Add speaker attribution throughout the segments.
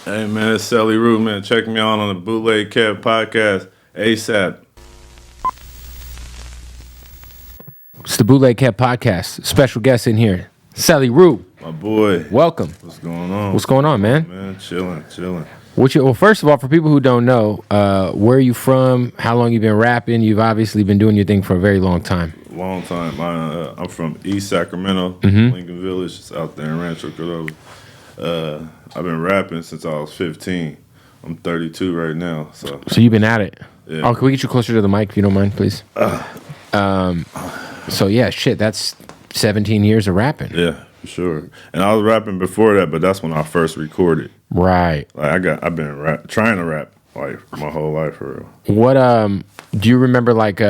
Speaker 1: Hey man, it's Celly Root, man. Check me out on the Bootleg podcast ASAP.
Speaker 2: It's the Bootleg podcast. Special guest in here, Celly Root.
Speaker 1: My boy.
Speaker 2: Welcome.
Speaker 1: What's going on?
Speaker 2: What's going on, man?
Speaker 1: Man, chilling.
Speaker 2: Well, first of all, for people who don't know, where are you from? How long you been rapping? You've obviously been doing your thing for a very long time.
Speaker 1: Long time. I'm from East Sacramento, Lincoln Village. It's out there in Rancho Cordova. I've been rapping since I was 15. I'm 32 right now. So
Speaker 2: you've been at it.
Speaker 1: Yeah.
Speaker 2: Oh, can we get you closer to the mic if you don't mind, please? So yeah, shit, that's 17 years of rapping.
Speaker 1: Yeah, for sure. And I was rapping before that, but that's when I first recorded.
Speaker 2: Right.
Speaker 1: Like I've been trying to rap like my whole life for real.
Speaker 2: What do you remember like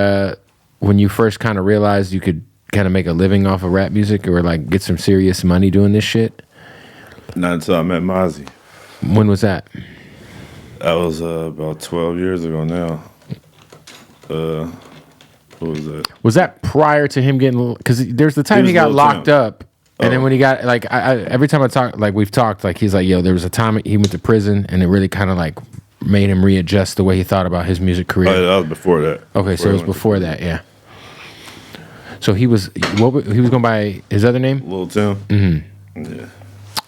Speaker 2: when you first kind of realized you could kind of make a living off of rap music or like get some serious money doing this shit?
Speaker 1: Not until I met Mozzy.
Speaker 2: When was that?
Speaker 1: That was about 12 years ago now. What was that?
Speaker 2: Was that prior to him getting? Because there's the time he got locked up, and then when he got like, every time I talk, like we've talked, like he's like, yo, there was a time he went to prison, and it really kind of like made him readjust the way he thought about his music career.
Speaker 1: Oh, yeah, that was before that.
Speaker 2: Okay, so it was before that, yeah. So he was going by his other name,
Speaker 1: Lil Tim. Mm-hmm. Yeah.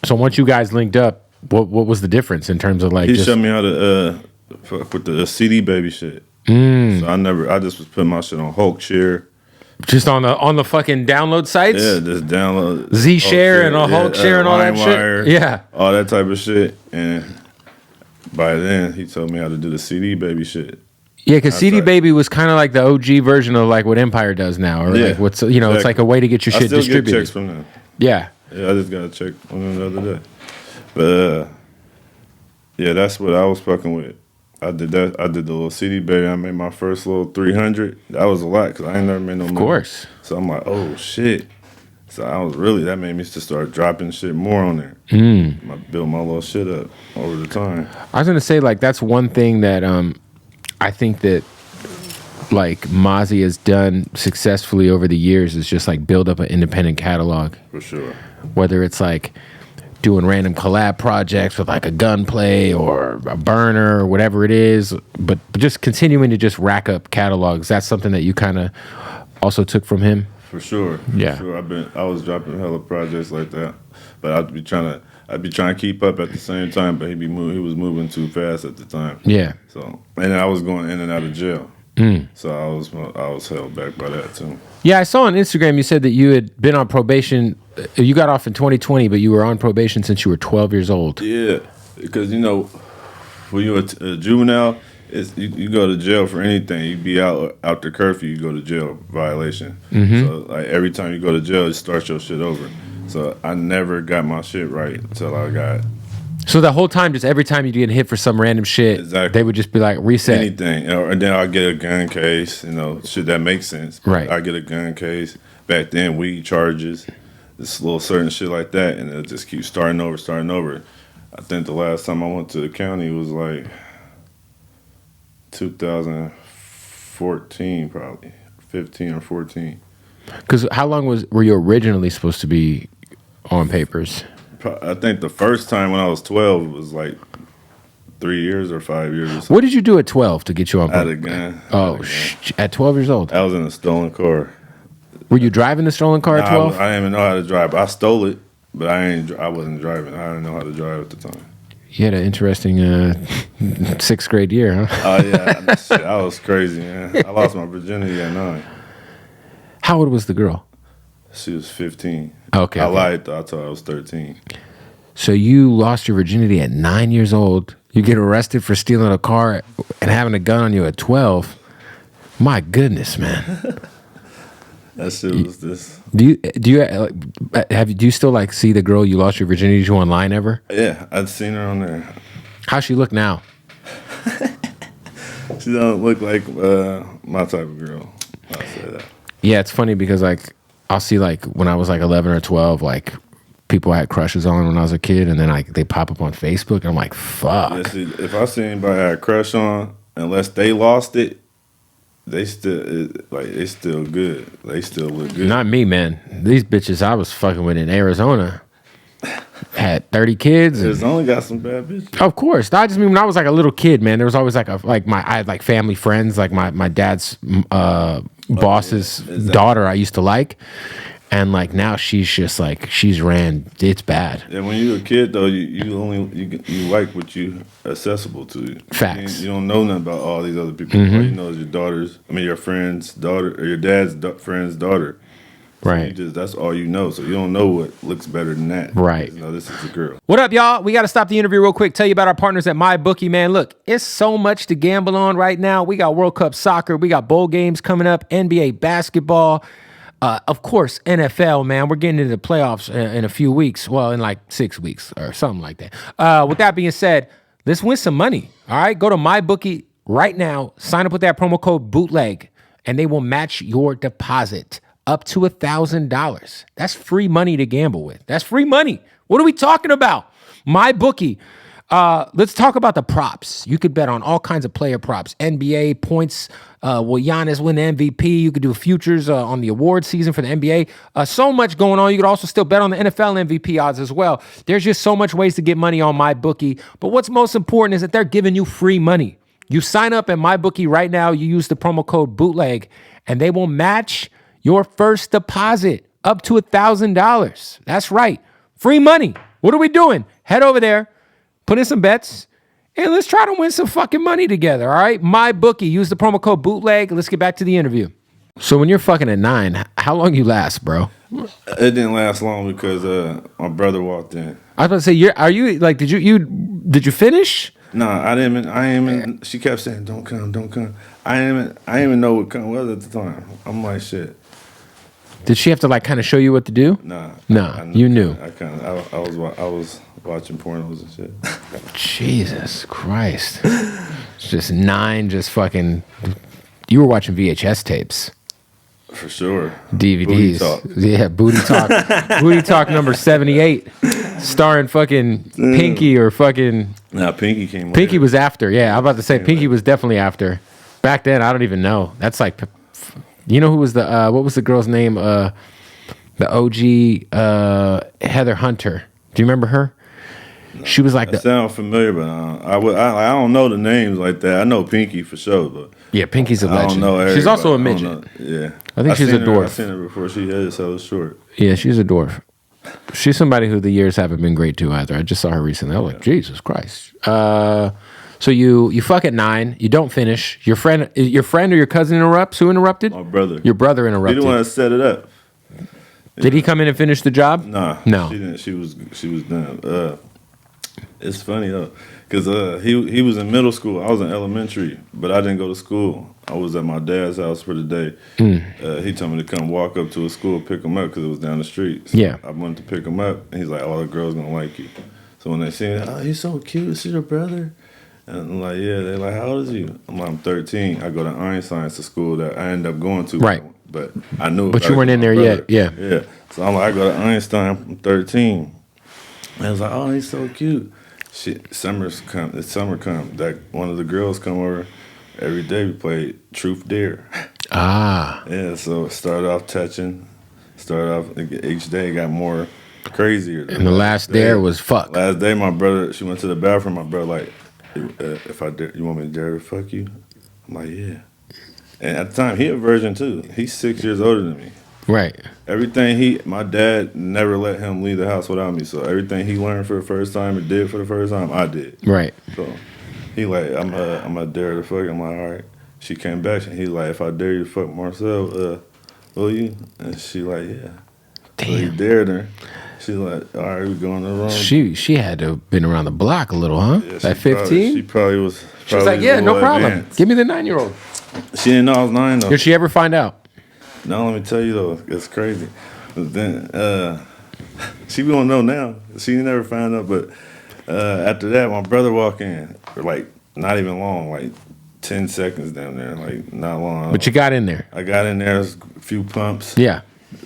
Speaker 2: So once you guys linked up, what was the difference in terms of like?
Speaker 1: He showed me how to fuck with the CD baby shit. So I just was putting my shit on Hulk Share.
Speaker 2: Just on the fucking download sites?
Speaker 1: Yeah, just download
Speaker 2: Z Share and Hulk Share and all that shit. Yeah.
Speaker 1: All that type of shit. And by then he told me how to do the CD baby shit.
Speaker 2: Yeah, because CD Baby was kind of like the OG version of like what Empire does now, or like what's exactly. It's like a way to get your shit distributed.
Speaker 1: I still get checks from them.
Speaker 2: Yeah.
Speaker 1: Yeah, I just got a check from them the other day. But yeah, that's what I was fucking with. I did that. I did the little CD baby. I made my first little 300. That was a lot because I ain't never made no money.
Speaker 2: Of course.
Speaker 1: So I'm like, oh shit. So that made me just start dropping shit more on there. I built my little shit up over the time.
Speaker 2: I was gonna say like that's one thing that I think that like Mozzy has done successfully over the years is just like build up an independent catalog.
Speaker 1: For sure.
Speaker 2: Whether it's like doing random collab projects with like a Gunplay or a Burner or whatever it is, but just continuing to just rack up catalogs. That's something that you kind of also took from him.
Speaker 1: For sure.
Speaker 2: Yeah.
Speaker 1: For sure. I was dropping hella projects like that, but I'd be trying to keep up at the same time, but he was moving too fast at the time.
Speaker 2: Yeah.
Speaker 1: So, and I was going in and out of jail. So I was held back by that too.
Speaker 2: Yeah, I saw on Instagram you said that you had been on probation. You got off in 2020, but you were on probation since you were 12 years old.
Speaker 1: Yeah, because when you're a juvenile, you go to jail for anything. You be out the curfew, you go to jail violation. So like every time you go to jail, it starts your shit over. So I never got my shit right until I got.
Speaker 2: So the whole time, just every time you get hit for some random shit, they would just be like, reset.
Speaker 1: Anything. And then I'll get a gun case, shit that makes sense.
Speaker 2: Right.
Speaker 1: I get a gun case. Back then, weed charges, this little certain shit like that, and it'll just keep starting over. I think the last time I went to the county was like 2014, probably. 15 or 14.
Speaker 2: Because how long were you originally supposed to be on papers?
Speaker 1: I think the first time when I was 12 was like 3 years or 5 years or something.
Speaker 2: What did you do at 12 to get you on?
Speaker 1: I had a gun.
Speaker 2: At 12 years old?
Speaker 1: I was in a stolen car.
Speaker 2: Were you driving the stolen car at 12?
Speaker 1: I didn't even know how to drive. I stole it, but I wasn't driving. I didn't know how to drive at the time.
Speaker 2: You had an interesting 6th grade year, huh?
Speaker 1: Oh, yeah. Shit, I was crazy, man. I lost my virginity at 9.
Speaker 2: How old was the girl?
Speaker 1: She was 15.
Speaker 2: Okay.
Speaker 1: I lied, though. I told her I was 13.
Speaker 2: So you lost your virginity at 9 years old. You get arrested for stealing a car and having a gun on you at 12. My goodness, man.
Speaker 1: That shit was this.
Speaker 2: Do you still like see the girl you lost your virginity to online ever?
Speaker 1: Yeah, I'd seen her on there.
Speaker 2: How's she look now?
Speaker 1: She don't look like my type of girl. I'll say that.
Speaker 2: Yeah, it's funny because like I'll see like when I was like 11 or 12, like people I had crushes on when I was a kid, and then like they pop up on Facebook, and I'm like, fuck. Yeah,
Speaker 1: see, if I see anybody I had a crush on, unless they lost it, they still good. They still look good.
Speaker 2: Not me, man. These bitches I was fucking with in Arizona. had 30 kids.
Speaker 1: It's only got some bad bitches.
Speaker 2: Of course. I just mean when I was like a little kid, man, there was always I had like family friends, like my dad's boss's daughter I used to like. And like now she's just like it's bad.
Speaker 1: Yeah, when you're a kid though, you like what you accessible to.
Speaker 2: Facts.
Speaker 1: You don't know nothing about all these other people. All you know is your friend's daughter or your dad's friend's daughter. So
Speaker 2: right.
Speaker 1: That's all you know. So you don't know what looks better than that.
Speaker 2: Right.
Speaker 1: This is a girl.
Speaker 2: What up, y'all? We got to stop the interview real quick. Tell you about our partners at MyBookie, man. Look, it's so much to gamble on right now. We got World Cup soccer. We got bowl games coming up, NBA basketball. Of course, NFL, man. We're getting into the playoffs in a few weeks. Well, in like 6 weeks or something like that. With that being said, let's win some money. All right? Go to MyBookie right now. Sign up with that promo code Bootleg, and they will match your deposit up to $1,000. That's free money to gamble with. That's free money. What are we talking about? MyBookie. Let's talk about the props. You could bet on all kinds of player props. NBA points. Will Giannis win the MVP? You could do futures on the award season for the NBA. So much going on. You could also still bet on the NFL MVP odds as well. There's just so much ways to get money on MyBookie. But what's most important is that they're giving you free money. You sign up at MyBookie right now. You use the promo code Bootleg, and they will match your first deposit up to $1,000. That's right. Free money. What are we doing? Head over there. Put in some bets, and let's try to win some fucking money together, all right? MyBookie, use the promo code Bootleg. Let's get back to the interview. So when you're fucking at 9, how long you last, bro?
Speaker 1: It didn't last long because my brother walked in.
Speaker 2: I was about to say, are you like, did you finish?
Speaker 1: No, I didn't. She kept saying, "Don't come, don't come." I didn't even know what come was at the time. I'm like, shit.
Speaker 2: Did she have to like kind of show you what to do?
Speaker 1: Nah,
Speaker 2: you knew.
Speaker 1: I was watching pornos and shit.
Speaker 2: Jesus Christ. It's just 9, just fucking. You were watching VHS tapes.
Speaker 1: For sure.
Speaker 2: DVDs.
Speaker 1: Booty Talk.
Speaker 2: Yeah, Booty Talk. Booty Talk number 78. Starring fucking Pinky or fucking.
Speaker 1: Nah, Pinky came
Speaker 2: Pinky was after. Yeah, I'm about to say Pinky was definitely after. Back then, I don't even know. That's like. You know who was what was the girl's name? The OG Heather Hunter. Do you remember her? No, she was like
Speaker 1: sound familiar, but I don't know the names like that. I know Pinky for sure, but
Speaker 2: yeah, Pinky's a legend.
Speaker 1: I don't know everybody.
Speaker 2: She's also a midget.
Speaker 1: Yeah,
Speaker 2: I think she's a dwarf.
Speaker 1: I've seen her before. She is so short.
Speaker 2: Yeah, she's a dwarf. She's somebody who the years haven't been great to either. I just saw her recently. I was like, Jesus Christ. So you fuck at 9. You don't finish. Your friend or your cousin interrupts. Who interrupted?
Speaker 1: My brother.
Speaker 2: Your brother interrupted.
Speaker 1: He didn't want to set it up.
Speaker 2: Did he come in and finish the job?
Speaker 1: Nah.
Speaker 2: No.
Speaker 1: She didn't. She was done. It's funny though, because he was in middle school. I was in elementary, but I didn't go to school. I was at my dad's house for the day. He told me to come walk up to a school, pick him up because it was down the street. So
Speaker 2: yeah.
Speaker 1: I went to pick him up, and he's like, "Oh, the girl's gonna like you." So when they see me, "Oh, he's so cute. Is he your brother?" And I'm like, "Yeah." They're like, "How old is you?" I'm like, "I'm 13. I go to Einstein's, the school that I ended up going to."
Speaker 2: Right.
Speaker 1: But I knew.
Speaker 2: But you weren't in there yet. Yeah.
Speaker 1: Yeah. So I'm like, I go to Einstein. I'm 13. And I was like, "Oh, he's so cute." Shit, summer come. That one of the girls come over. Every day we played Truth Dare.
Speaker 2: Ah.
Speaker 1: Yeah, so it started off touching. Each day got more crazier.
Speaker 2: And the last dare was fuck.
Speaker 1: Last day, my brother, she went to the bathroom. My brother like, if I dare, you want me to dare to fuck you? I'm like, yeah. And at the time, he a virgin too. He's 6 years older than me.
Speaker 2: Right.
Speaker 1: Everything my dad never let him leave the house without me. So everything he learned for the first time or did for the first time, I did.
Speaker 2: Right.
Speaker 1: So he like, I'm a dare to fuck. I'm like, all right. She came back and he like, if I dare you to fuck Marcel, will you? And she like, yeah.
Speaker 2: Damn.
Speaker 1: So he dared her. She like, all right, we going the wrong.
Speaker 2: She had to have been around the block a little, huh?
Speaker 1: Yeah,
Speaker 2: at 15?
Speaker 1: She probably was.
Speaker 2: She was like, yeah, no problem. Advanced. Give me the 9-year-old.
Speaker 1: She didn't know I was 9 though.
Speaker 2: Did she ever find out?
Speaker 1: No, let me tell you though, it's crazy. But then she won't know now. She never found out. But after that, my brother walked in, for like not even long, like 10 seconds down there, like not long.
Speaker 2: But you got in there.
Speaker 1: I got in there, a few pumps.
Speaker 2: Yeah.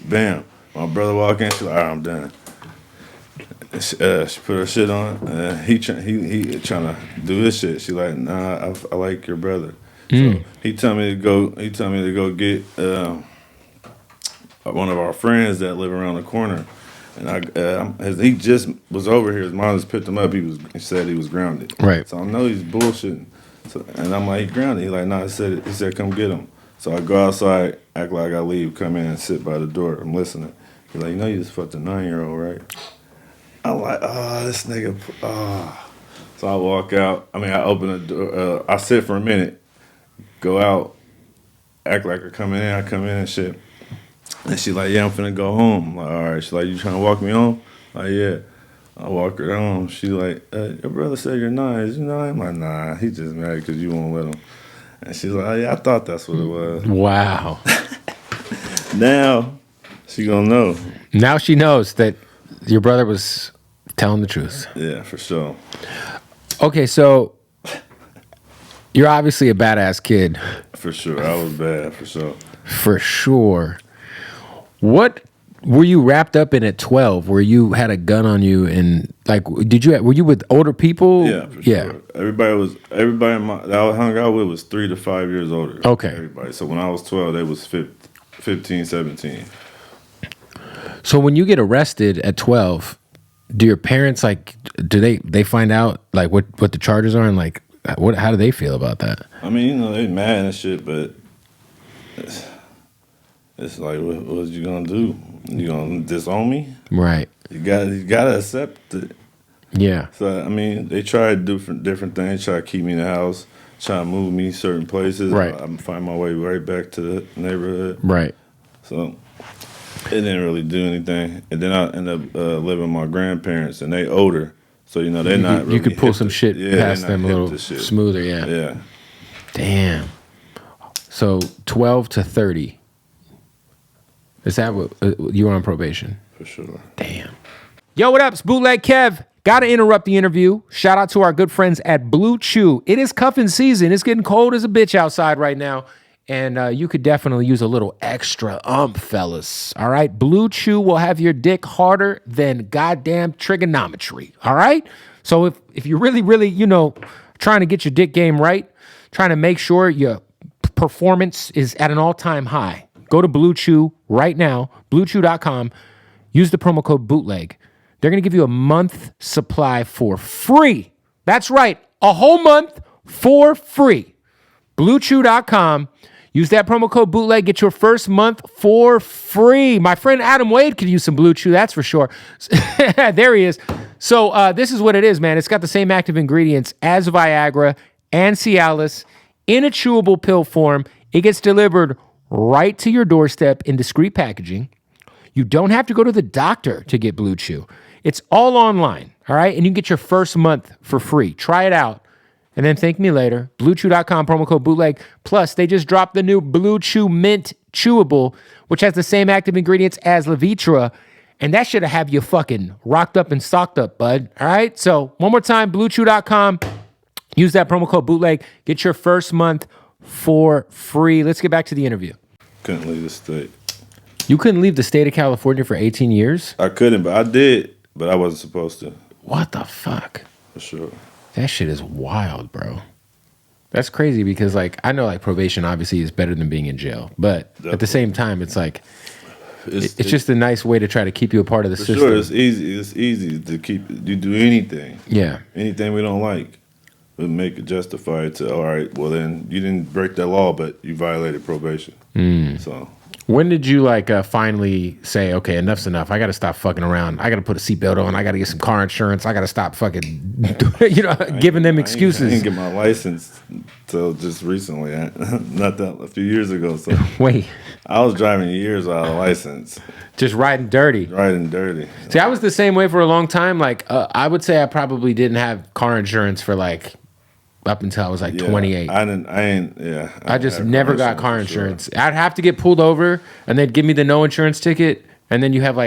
Speaker 1: Bam. My brother walked in. She's like, all right, I'm done. She put her shit on. He trying to do his shit. She like, nah, I like your brother. So he told me to go get one of our friends that live around the corner. And he just was over here. His mom just picked him up. He said he was grounded.
Speaker 2: Right.
Speaker 1: So I know he's bullshitting. So, and I'm like, he grounded. He like, nah. He said, come get him. So I go outside, act like I leave, come in and sit by the door. I'm listening. He's like, you just fucked a 9-year-old, right? I'm like, this nigga. So I walk out. I open the door. I sit for a minute, go out, act like I come in. I come in and shit. And she like, yeah, I'm finna go home. I'm like, all right. She's like, you trying to walk me home? Like, yeah. I walk her home. She like, your brother said you're 9. Is you 9? I'm like, nah, he just mad because you won't let him. And she's like, oh, yeah, I thought that's what it was.
Speaker 2: Wow.
Speaker 1: Now she gonna know.
Speaker 2: Now she knows that your brother was telling the truth.
Speaker 1: Yeah, for sure.
Speaker 2: Okay, so you're obviously a badass kid.
Speaker 1: For sure. I was bad, for sure.
Speaker 2: For sure. What were you wrapped up in at 12 where you had a gun on you and like were you with older people?
Speaker 1: Yeah, for sure. Everybody that I hung out with was 3 to 5 years older.
Speaker 2: Okay.
Speaker 1: Everybody. So when I was 12, they was 15, 17.
Speaker 2: So when you get arrested at 12, do your parents do they find out like what the charges are and like how do they feel about that?
Speaker 1: They mad and shit, but it's like, what you gonna do? You gonna disown me?
Speaker 2: Right.
Speaker 1: You gotta accept it.
Speaker 2: Yeah.
Speaker 1: So they try to do different things. Try to keep me in the house. Try to move me certain places.
Speaker 2: Right.
Speaker 1: I'm find my way right back to the neighborhood.
Speaker 2: Right.
Speaker 1: So it didn't really do anything. And then I ended up living with my grandparents, and they older, so they're not. Really
Speaker 2: you could pull some shit past them a little smoother. Yeah.
Speaker 1: Yeah.
Speaker 2: Damn. So 12 to 30. Is that what you were on probation?
Speaker 1: For sure.
Speaker 2: Damn. Yo, what up? It's Bootleg Kev. Gotta interrupt the interview. Shout out to our good friends at Blue Chew. It is cuffing season. It's getting cold as a bitch outside right now. And you could definitely use a little extra fellas. All right? Blue Chew will have your dick harder than goddamn trigonometry. All right? So if you're really, really, trying to get your dick game right, trying to make sure your performance is at an all-time high, go to Blue Chew right now, bluechew.com. Use the promo code BOOTLEG. They're going to give you a month supply for free. That's right, a whole month for free. BlueChew.com. Use that promo code BOOTLEG. Get your first month for free. My friend Adam Wade could use some Blue Chew, that's for sure. There he is. So this is what it is, man. It's got the same active ingredients as Viagra and Cialis in a chewable pill form. It gets delivered right to your doorstep in discreet packaging. You don't have to go to the doctor to get Blue Chew. It's all online, all right? And you can get your first month for free. Try it out, and then thank me later. BlueChew.com, promo code BOOTLEG. Plus, they just dropped the new Blue Chew Mint Chewable, which has the same active ingredients as Levitra, and that should have you fucking rocked up and stocked up, bud, all right? So, one more time, BlueChew.com. Use that promo code BOOTLEG. Get your first month for free. Let's get back to the interview.
Speaker 1: Couldn't leave the state.
Speaker 2: You couldn't leave the state of California for 18 years?
Speaker 1: I couldn't, but I did, but I wasn't supposed to.
Speaker 2: What the fuck?
Speaker 1: For sure.
Speaker 2: That shit is wild, bro. That's crazy because, I know, probation obviously is better than being in jail. But Definitely. At the same time, it's it's just a nice way to try to keep you a part of the system.
Speaker 1: Sure, it's easy. It's easy to keep you do anything.
Speaker 2: Yeah.
Speaker 1: Anything we don't like. But make it justify it to, all right, well, then you didn't break that law, but you violated probation. So...
Speaker 2: When did you finally say, okay, enough's enough? I got to stop fucking around. I got to put a seatbelt on. I got to get some car insurance. I got to stop fucking, giving them excuses.
Speaker 1: I didn't get my license until just recently, not that a few years ago. So
Speaker 2: wait,
Speaker 1: I was driving years without a license,
Speaker 2: just riding dirty. See, I was the same way for a long time. I would say I probably didn't have car insurance for up until I was 28.
Speaker 1: I
Speaker 2: just never got car insurance. Sure. I'd have to get pulled over and they'd give me the no insurance ticket. And then you have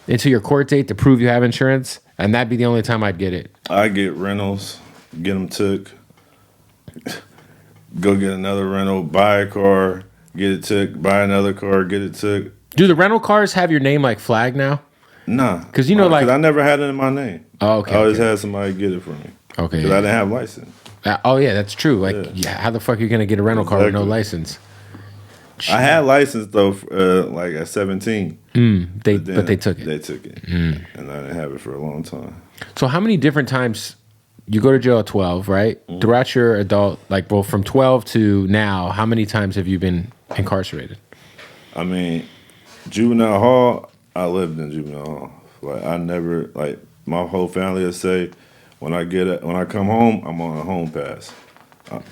Speaker 2: until your court date to prove you have insurance. And that'd be the only time I'd get it.
Speaker 1: I get rentals, get them took, go get another rental, buy a car, get it took, buy another car, get it took.
Speaker 2: Do the rental cars have your name flagged now?
Speaker 1: Nah.
Speaker 2: Because
Speaker 1: I never had it in my name.
Speaker 2: Oh, okay.
Speaker 1: I always had somebody get it for me.
Speaker 2: Okay.
Speaker 1: Because I didn't have a license.
Speaker 2: Oh, yeah, that's true. How the fuck are you going to get a rental car with no license?
Speaker 1: I had license though, like at 17.
Speaker 2: But they took it.
Speaker 1: They took it, and I didn't have it for a long time.
Speaker 2: So how many different times you go to jail at 12, right? Throughout your adult, like, well, from 12 to now, how many times have you been incarcerated?
Speaker 1: I mean, juvenile hall. I lived in juvenile hall. Like I never, like my whole family would say, when I come home, I'm on a home pass.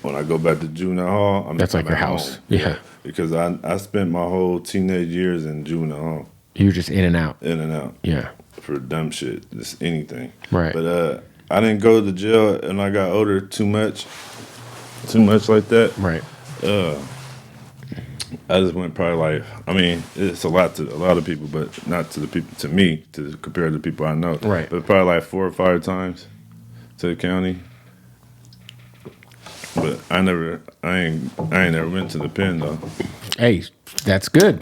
Speaker 1: When I go back to juvenile hall,
Speaker 2: That's like your house.
Speaker 1: Home.
Speaker 2: Yeah.
Speaker 1: Because I spent my whole teenage years in juvenile hall.
Speaker 2: You were just in and out.
Speaker 1: In and out.
Speaker 2: Yeah.
Speaker 1: For dumb shit, just anything.
Speaker 2: Right.
Speaker 1: But I didn't go to jail, and I got older too much like that.
Speaker 2: Right.
Speaker 1: I just went probably like, I mean, it's a lot to a lot of people, but not to the people, to me, to compare to the people I know.
Speaker 2: Right.
Speaker 1: But probably like 4 or 5 times to the county. But I ain't never went to the pen though.
Speaker 2: Hey, that's good.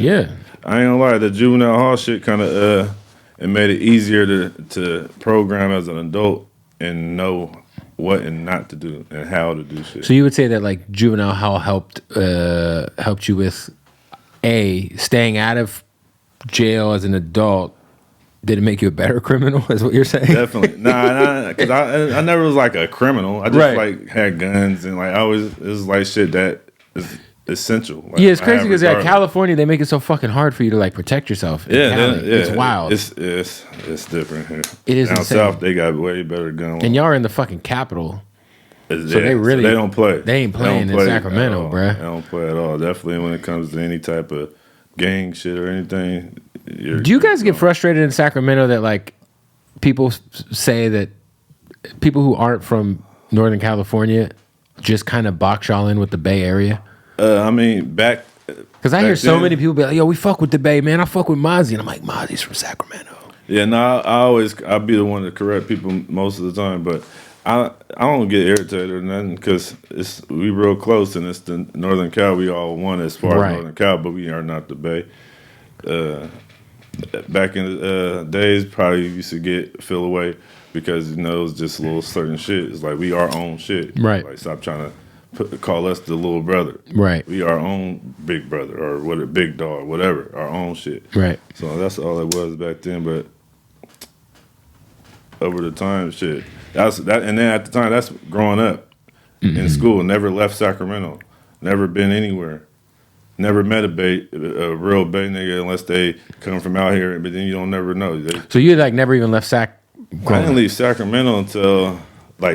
Speaker 2: Yeah.
Speaker 1: I ain't gonna lie, the juvenile hall shit kind of it made it easier to program as an adult and know what and not to do and how to do shit.
Speaker 2: So you would say that like juvenile hall helped you with staying out of jail as an adult. Did it make you a better criminal? Is what you're saying?
Speaker 1: Definitely. Nah, because I never was like a criminal. I just like had guns and like it was like shit that is essential. Like,
Speaker 2: yeah, it's crazy because at California they make it so fucking hard for you to like protect yourself. It's wild.
Speaker 1: It's different here.
Speaker 2: It is
Speaker 1: down
Speaker 2: insane.
Speaker 1: south. They got way better gun laws.
Speaker 2: And y'all are in the fucking capital.
Speaker 1: So they don't play.
Speaker 2: They ain't playing in Sacramento, bruh.
Speaker 1: They don't play at all. Definitely when it comes to any type of gang shit or anything.
Speaker 2: Do you guys get frustrated in Sacramento that like people say that people who aren't from Northern California just kind of box y'all in with the Bay Area?
Speaker 1: I mean, because
Speaker 2: I hear so many people be like, "Yo, we fuck with the Bay, man. I fuck with Mozzy," and I'm like, "Mozzy's from Sacramento."
Speaker 1: Yeah, no, I'll be the one to correct people most of the time, but I don't get irritated or nothing because we real close and it's the Northern Cal. We all one as far as Northern Cal, but we are not the Bay. Back in the days, probably used to feel away because it was just a little certain shit. It's like we our own shit,
Speaker 2: right?
Speaker 1: Like stop trying to call us the little brother,
Speaker 2: right?
Speaker 1: We our own big brother or what big dog, whatever, our own shit,
Speaker 2: right?
Speaker 1: So that's all it was back then, but over the time, shit. And then at the time, that's growing up in school. Never left Sacramento. Never been anywhere. Never met a real Bay nigga unless they come from out here. But then you don't never know.
Speaker 2: So you like never even left Sac?
Speaker 1: I didn't leave Sacramento until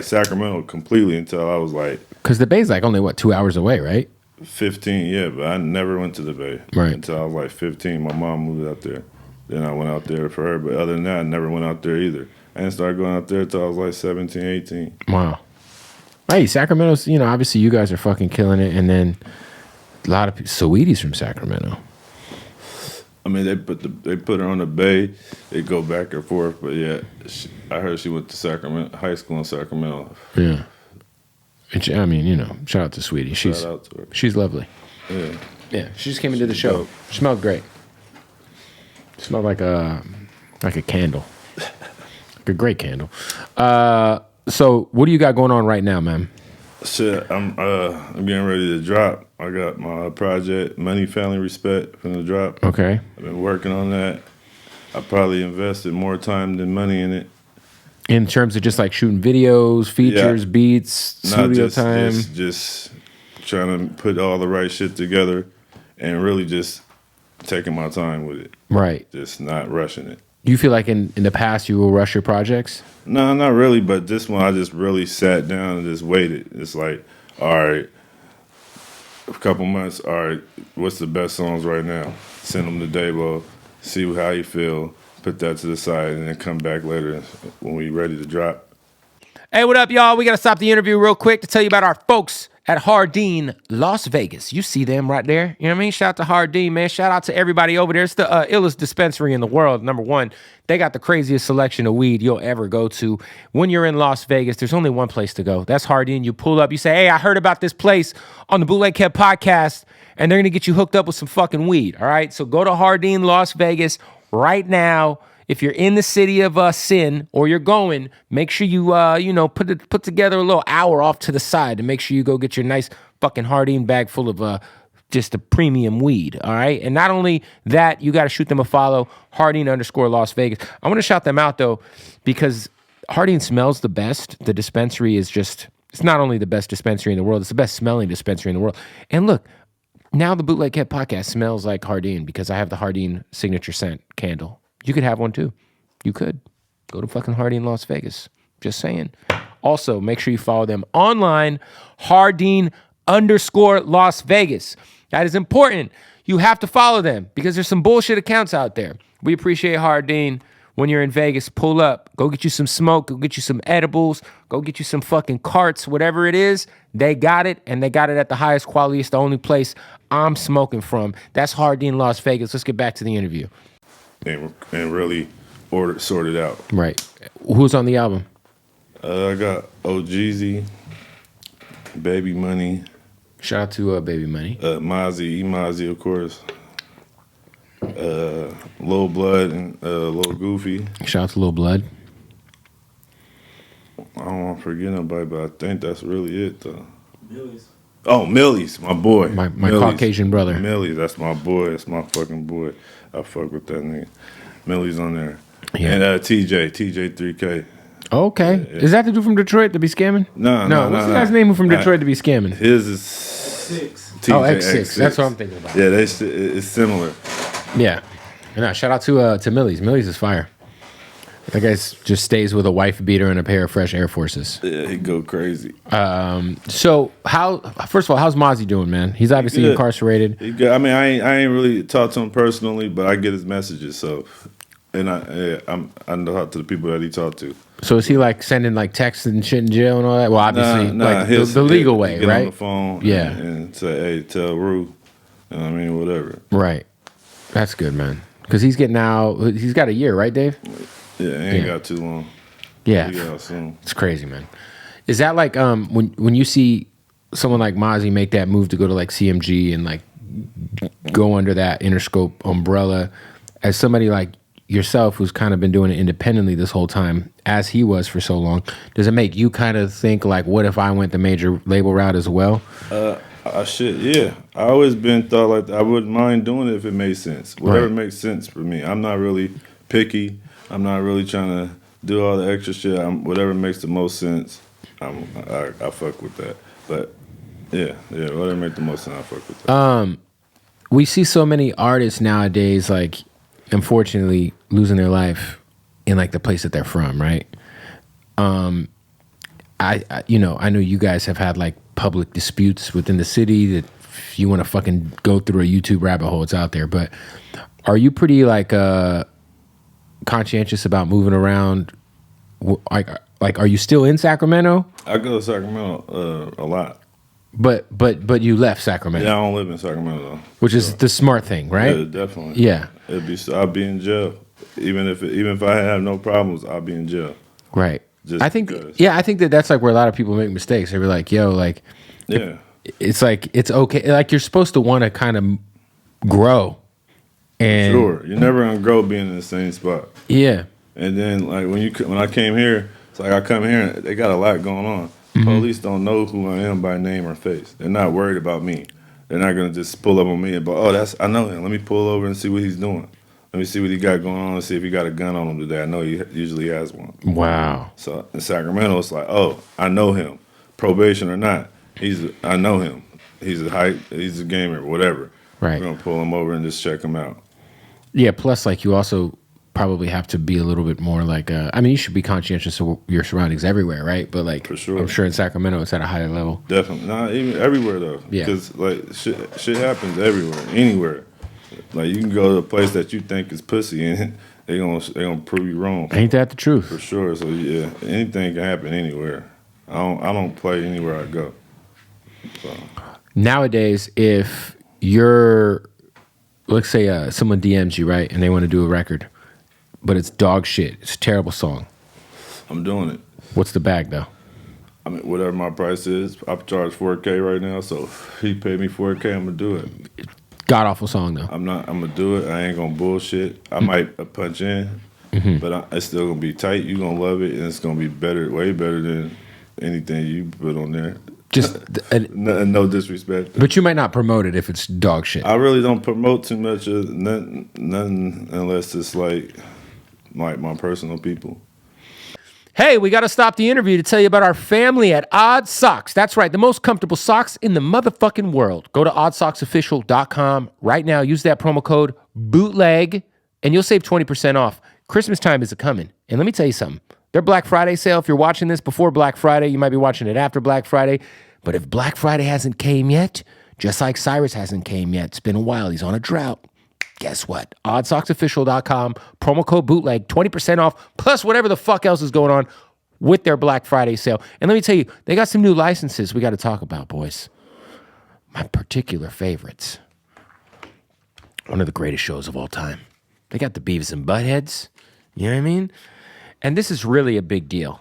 Speaker 1: Sacramento completely until I was like.
Speaker 2: Because the Bay's like only 2 hours away, right?
Speaker 1: 15, yeah. But I never went to the Bay until I was like 15. My mom moved out there. Then I went out there for her. But other than that, I never went out there either. I didn't start going out there until I was like 17, 18.
Speaker 2: Wow. Hey, Sacramento's, obviously you guys are fucking killing it. And then a lot of people, Saweetie's from Sacramento.
Speaker 1: I mean, they put her on the Bay. They go back and forth. But yeah, I heard she went to Sacramento high school in Sacramento.
Speaker 2: Yeah. And shout out to Saweetie.
Speaker 1: Shout out to her.
Speaker 2: She's lovely.
Speaker 1: Yeah.
Speaker 2: Yeah, she just came into the show. Dope. She smelled great. Smelled like a candle. Like a great candle. So what do you got going on right now, man?
Speaker 1: Shit, I'm getting ready to drop. I got my project, Money, Family, Respect, from the drop.
Speaker 2: Okay.
Speaker 1: I've been working on that. I probably invested more time than money in it.
Speaker 2: In terms of just like shooting videos, features, beats, studio time?
Speaker 1: Just trying to put all the right shit together and really just taking my time with it.
Speaker 2: Right.
Speaker 1: Just not rushing it.
Speaker 2: You feel like in the past you will rush your projects?
Speaker 1: No, not really, but this one I just really sat down and just waited. It's like, all right, a couple months, all right, what's the best songs right now? Send them to Davo, see how you feel, put that to the side, and then come back later when we ready to drop.
Speaker 2: Hey, what up, y'all? We got to stop the interview real quick to tell you about our folks at Hardin, Las Vegas. You see them right there. You know what I mean? Shout out to Hardin, man. Shout out to everybody over there. It's the illest dispensary in the world, number one. They got the craziest selection of weed you'll ever go to. When you're in Las Vegas, there's only one place to go. That's Hardin. You pull up, you say, hey, I heard about this place on the Bootleg podcast, and they're going to get you hooked up with some fucking weed, all right? So go to Hardin, Las Vegas right now. If you're in the city of sin or you're going, make sure you put together a little hour off to the side to make sure you go get your nice fucking Hardin bag full of just a premium weed, all right? And not only that, you got to shoot them a follow, Harding_Las Vegas. I want to shout them out, though, because Harding smells the best. The dispensary is just, it's not only the best dispensary in the world, it's the best smelling dispensary in the world. And look, now the Bootleg Head podcast smells like Harding because I have the Harding signature scent candle. You could have one, too. You could. Go to fucking Harding Las Vegas. Just saying. Also, make sure you follow them online, Harding_Las Vegas. That is important. You have to follow them because there's some bullshit accounts out there. We appreciate Harding. When you're in Vegas, pull up. Go get you some smoke. Go get you some edibles. Go get you some fucking carts. Whatever it is, they got it, and they got it at the highest quality. It's the only place I'm smoking from. That's Harding Las Vegas. Let's get back to the interview.
Speaker 1: And really sorted out.
Speaker 2: Right. Who's on the album?
Speaker 1: I got OGZ, Baby Money.
Speaker 2: Shout out to Baby Money.
Speaker 1: Mozzy, of course. Lil Blood and Lil Goofy.
Speaker 2: Shout out to Lil Blood.
Speaker 1: I don't want to forget nobody, but I think that's really it, though. Millie's. Oh, Millie's, my boy.
Speaker 2: My Caucasian brother.
Speaker 1: Millie's, that's my boy. That's my fucking boy. I fuck with that nigga. Millie's on there.
Speaker 2: Yeah.
Speaker 1: And TJ 3K.
Speaker 2: Okay. Yeah. Is that the dude from Detroit to be scamming?
Speaker 1: No.
Speaker 2: What's the guy's name from Detroit to be scamming?
Speaker 1: His is X6.
Speaker 2: X6. That's what I'm thinking about.
Speaker 1: Yeah, it's similar.
Speaker 2: Yeah. No, shout out to Millie's. Millie's is fire. That guy just stays with a wife beater and a pair of fresh Air Forces.
Speaker 1: Yeah, he go crazy.
Speaker 2: So first of all, how's Mozzy doing, man? He's obviously incarcerated.
Speaker 1: He good. I mean, I ain't really talked to him personally, but I get his messages. So, and I know how to the people that he talked to.
Speaker 2: So is he like sending like texts and shit in jail and all that? Well, obviously, like the legal way,
Speaker 1: get
Speaker 2: right?
Speaker 1: On the phone,
Speaker 2: yeah,
Speaker 1: and say, "Hey, tell Rue," I mean, whatever.
Speaker 2: Right. That's good, man. Because he's getting out. He's got a year, right, Dave?
Speaker 1: Yeah, he ain't got too long.
Speaker 2: Yeah,
Speaker 1: he out soon.
Speaker 2: It's crazy, man. Is that like when you see someone like Mozzy make that move to go to like CMG and like go under that Interscope umbrella, as somebody like yourself who's kind of been doing it independently this whole time, as he was for so long, does it make you kind of think like, what if I went the major label route as well?
Speaker 1: Yeah. I always been thought like that. I wouldn't mind doing it if it made sense. Whatever makes sense for me. I'm not really picky. I'm not really trying to do all the extra shit. Whatever makes the most sense, I fuck with that. But yeah, whatever makes the most sense, I fuck with that.
Speaker 2: We see so many artists nowadays, like, unfortunately, losing their life in like the place that they're from, right? I know you guys have had like public disputes within the city that if you want to fucking go through a YouTube rabbit hole, it's out there. But are you pretty like conscientious about moving around? Like, are you still in Sacramento?
Speaker 1: I go to Sacramento a lot.
Speaker 2: But you left Sacramento.
Speaker 1: Yeah, I don't live in Sacramento though.
Speaker 2: Which is the smart thing, right?
Speaker 1: Yeah, definitely.
Speaker 2: Yeah.
Speaker 1: I'll be in jail. Even if I have no problems, I'll be in jail.
Speaker 2: Right. I think that's like where a lot of people make mistakes. They were like, yo, like,
Speaker 1: yeah,
Speaker 2: it's like, it's okay. Like, you're supposed to want to kind of grow. And
Speaker 1: sure, you're never gonna grow being in the same spot.
Speaker 2: Yeah.
Speaker 1: And then like when I came here, it's like I come here and they got a lot going on. Mm-hmm. Police don't know who I am by name or face. They're not worried about me. They're not gonna just pull up on me and I know him. Let me pull over and see what he's doing. Let me see what he got going on and see if he got a gun on him today. I know he usually has one.
Speaker 2: Wow.
Speaker 1: So in Sacramento, it's like, I know him. Probation or not, I know him. He's a gamer, whatever.
Speaker 2: Right.
Speaker 1: We're gonna pull him over and just check him out.
Speaker 2: Yeah, plus like you also probably have to be a little bit more like you should be conscientious of your surroundings everywhere, right? But like,
Speaker 1: for sure.
Speaker 2: I'm sure in Sacramento it's at a higher level.
Speaker 1: Definitely. Not even everywhere though.
Speaker 2: Yeah.
Speaker 1: Because like shit happens everywhere, anywhere. Like you can go to a place that you think is pussy and they gonna prove you wrong.
Speaker 2: Ain't that the truth?
Speaker 1: For sure. So yeah, anything can happen anywhere. I don't play anywhere I go. So. Nowadays,
Speaker 2: if you're, let's say someone DMs you, right, and they want to do a record, but it's dog shit, it's a terrible song,
Speaker 1: I'm doing it.
Speaker 2: What's the bag though?
Speaker 1: I mean, whatever my price is, I charge $4K right now. So if he paid me $4K, I'm gonna do it.
Speaker 2: God awful song though.
Speaker 1: I'm gonna do it. I ain't gonna bullshit. I might punch in, but it's still gonna be tight. You gonna love it, and it's gonna be better, way better than anything you put on there.
Speaker 2: Just
Speaker 1: no disrespect.
Speaker 2: But you might not promote it if it's dog shit.
Speaker 1: I really don't promote too much of nothing unless it's like my personal people.
Speaker 2: Hey, we got to stop the interview to tell you about our family at Odd Socks. That's right, the most comfortable socks in the motherfucking world. Go to oddsocksofficial.com right now. Use that promo code BOOTLEG, and you'll save 20% off. Christmas time is a-coming. And let me tell you something. Their Black Friday sale, if you're watching this before Black Friday, you might be watching it after Black Friday. But if Black Friday hasn't came yet, just like Cyrus hasn't came yet, it's been a while, he's on a drought. Guess what? Oddsocksofficial.com, promo code BOOTLEG, 20% off, plus whatever the fuck else is going on with their Black Friday sale. And let me tell you, they got some new licenses we got to talk about, boys. My particular favorites. One of the greatest shows of all time. They got the Beavis and Buttheads. You know what I mean? And this is really a big deal.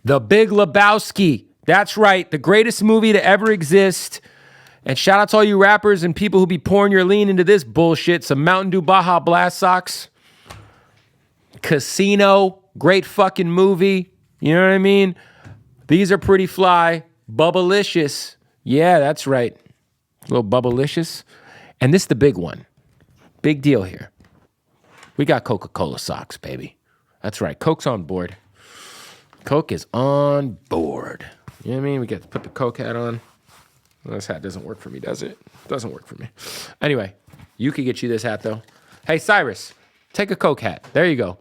Speaker 2: The Big Lebowski. That's right. The greatest movie to ever exist. And shout out to all you rappers and people who be pouring your lean into this bullshit. Some Mountain Dew Baja Blast socks. Casino. Great fucking movie. You know what I mean? These are pretty fly. Bubblicious. Yeah, that's right. A little Bubblicious. And this is the big one. Big deal here. We got Coca-Cola socks, baby. That's right. Coke's on board. Coke is on board. You know what I mean? We get to put the Coke hat on. Well, this hat doesn't work for me, does it? Doesn't work for me. Anyway, you could get you this hat, though. Hey, Cyrus, take a Coke hat. There you go.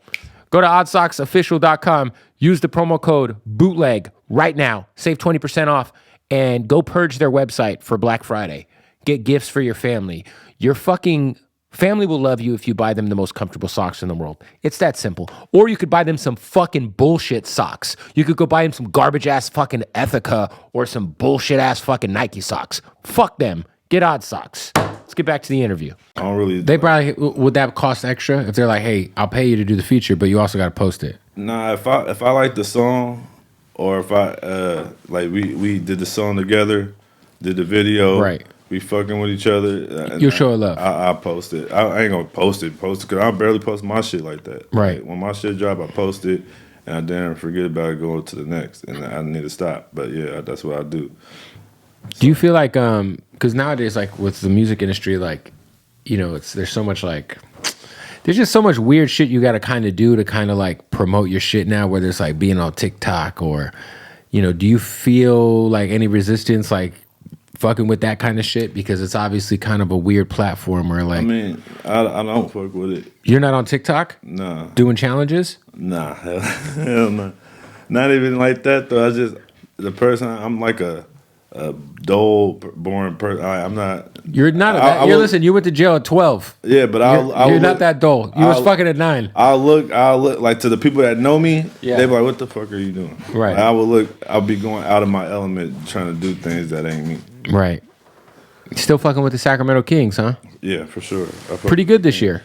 Speaker 2: Go to oddsocksofficial.com. Use the promo code BOOTLEG right now. Save 20% off. And go purge their website for Black Friday. Get gifts for your family. Your fucking family will love you if you buy them the most comfortable socks in the world. It's that simple. Or you could buy them some fucking bullshit socks. You could go buy them some garbage-ass fucking Ethica or some bullshit-ass fucking Nike socks. Fuck them. Get Odd Socks. Let's get back to the interview.
Speaker 1: I don't really...
Speaker 2: They probably... Would that cost extra? If they're like, hey, I'll pay you to do the feature, but you also got to post it.
Speaker 1: Nah, if I like the song, or if I... like, we did the song together, did the video...
Speaker 2: Right.
Speaker 1: We fucking with each other.
Speaker 2: You'll show it love.
Speaker 1: I post it. I ain't gonna post it because I barely post my shit like that.
Speaker 2: Right.
Speaker 1: Like, when my shit drop, I post it, and I damn forget about it going to the next, and I need to stop. But yeah, that's what I do.
Speaker 2: Do you feel like because nowadays, like with the music industry, like you know, there's so much like there's just so much weird shit you got to kind of do to kind of like promote your shit now, whether it's like being on TikTok or you know, do you feel like any resistance like fucking with that kind of shit because it's obviously kind of a weird platform where like
Speaker 1: I mean I don't fuck with it.
Speaker 2: You're not on TikTok?
Speaker 1: Nah.
Speaker 2: Doing challenges?
Speaker 1: Nah, hell no. Not even like that though. I just the person I'm like a dull, boring person. I'm not.
Speaker 2: You're not. Listen. You went to jail at 12.
Speaker 1: Yeah, but
Speaker 2: you're not that dull. You was fucking at 9.
Speaker 1: I'll look like to the people that know me.
Speaker 2: Yeah.
Speaker 1: They be like, "What the fuck are you doing?"
Speaker 2: Right.
Speaker 1: Like, I'll be going out of my element trying to do things that ain't me.
Speaker 2: Right. Still fucking with the Sacramento Kings, huh?
Speaker 1: Yeah, for sure.
Speaker 2: Pretty good this year.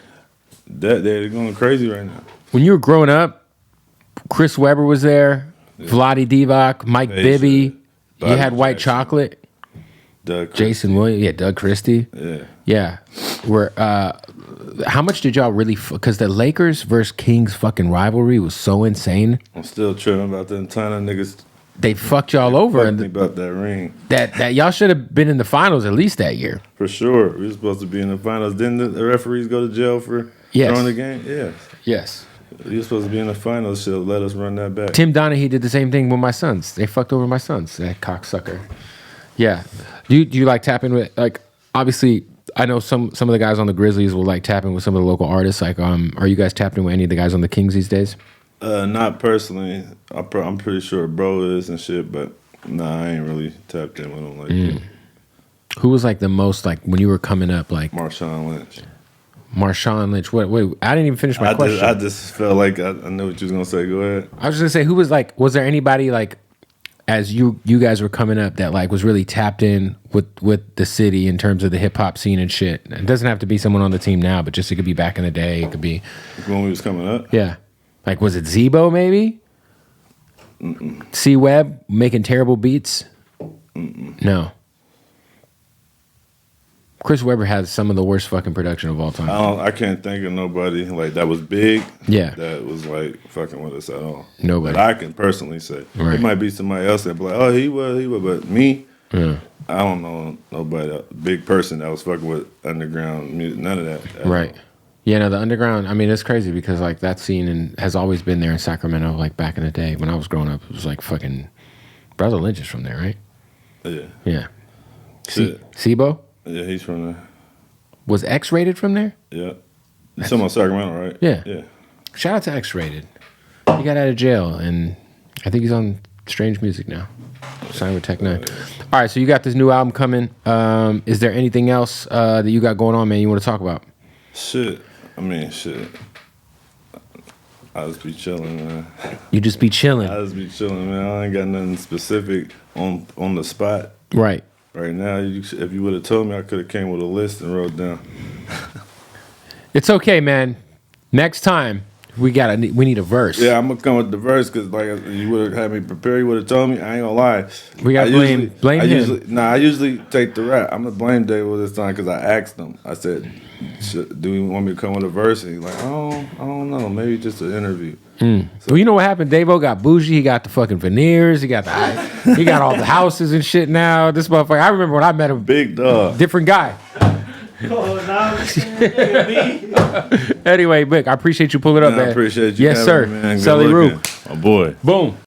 Speaker 1: They're going crazy right now.
Speaker 2: When you were growing up, Chris Webber was there. Yeah. Vlade Divac, Mike Bibby. You had White Jackson. Chocolate.
Speaker 1: Doug
Speaker 2: Jason Williams. Yeah, Doug Christie.
Speaker 1: Yeah.
Speaker 2: Yeah. How much did y'all really... Because the Lakers versus Kings fucking rivalry was so insane.
Speaker 1: I'm still tripping about them ton of niggas.
Speaker 2: They fucked y'all over.
Speaker 1: Fucked me about that ring.
Speaker 2: That y'all should have been in the finals at least that year.
Speaker 1: For sure. We were supposed to be in the finals. Didn't the referees go to jail for throwing the game? Yes.
Speaker 2: Yes.
Speaker 1: You were supposed to be in the finals. Should let us run that back.
Speaker 2: Tim Donaghy did the same thing with my sons. They fucked over my sons. That cocksucker. Yeah. Do you like tapping with like? Obviously, I know some of the guys on the Grizzlies will like tapping with some of the local artists. Like, are you guys tapping with any of the guys on the Kings these days?
Speaker 1: Not personally. I'm pretty sure bro is and shit, but nah, I ain't really tapped in with them like that.
Speaker 2: Who was like the most like when you were coming up? Like
Speaker 1: Marshawn Lynch.
Speaker 2: Marshawn Lynch. Wait, I didn't even finish my question.
Speaker 1: I just felt like I knew what you was gonna say. Go ahead.
Speaker 2: I was just gonna say, who was like? Was there anybody like, as you guys were coming up, that like was really tapped in with the city in terms of the hip hop scene and shit? It doesn't have to be someone on the team now, but just it could be back in the day. It could be
Speaker 1: when we was coming up.
Speaker 2: Yeah, like was it Zebo maybe? C Webb making terrible beats. No. Chris Webber has some of the worst fucking production of all time.
Speaker 1: I can't think of nobody like that was big.
Speaker 2: Yeah.
Speaker 1: That was like fucking with us at all.
Speaker 2: Nobody.
Speaker 1: That I can personally say.
Speaker 2: Right.
Speaker 1: It might be somebody else that be like, oh, he was, but me,
Speaker 2: Yeah.
Speaker 1: I don't know nobody, a big person that was fucking with underground music. None of that.
Speaker 2: Right. Yeah, no, the underground, I mean, it's crazy because like that scene has always been there in Sacramento, like back in the day when I was growing up. It was like fucking Brother Lynch is from there, right?
Speaker 1: Yeah.
Speaker 2: Yeah.
Speaker 1: Shit.
Speaker 2: Sibo?
Speaker 1: Yeah, he's from there.
Speaker 2: Was X-Rated from there?
Speaker 1: Yeah. You talking about Sacramento, right?
Speaker 2: Yeah.
Speaker 1: Yeah.
Speaker 2: Shout out to X-Rated. He got out of jail, and I think he's on Strange Music now. Signed with Tech Nine. All right, so you got this new album coming. Is there anything else that you got going on, man, you want to talk about?
Speaker 1: Shit. I just be chilling, man.
Speaker 2: You just be chilling.
Speaker 1: I just be chilling, man. I ain't got nothing specific on the spot.
Speaker 2: Right.
Speaker 1: Right now, if you would have told me, I could have came with a list and wrote down.
Speaker 2: It's okay, man. Next time we need a verse.
Speaker 1: Yeah, I'm gonna come with the verse because like you would have had me prepare. You would have told me. I ain't gonna lie.
Speaker 2: We got blame him.
Speaker 1: I usually take the rap. I'm gonna blame Dave this time because I asked him. I said, "Do you want me to come with a verse?" And he's like, "Oh, I don't know. Maybe just an interview."
Speaker 2: So, well, you know what happened? Davo got bougie. He got the fucking veneers. He got all the houses and shit now. This motherfucker. I remember when I met him.
Speaker 1: Big dog.
Speaker 2: Different guy. Anyway, Vic, I appreciate you pulling up, man.
Speaker 1: I appreciate you.
Speaker 2: Yes, sir.
Speaker 1: Me, man.
Speaker 2: Celly Roo.
Speaker 1: My boy.
Speaker 2: Boom.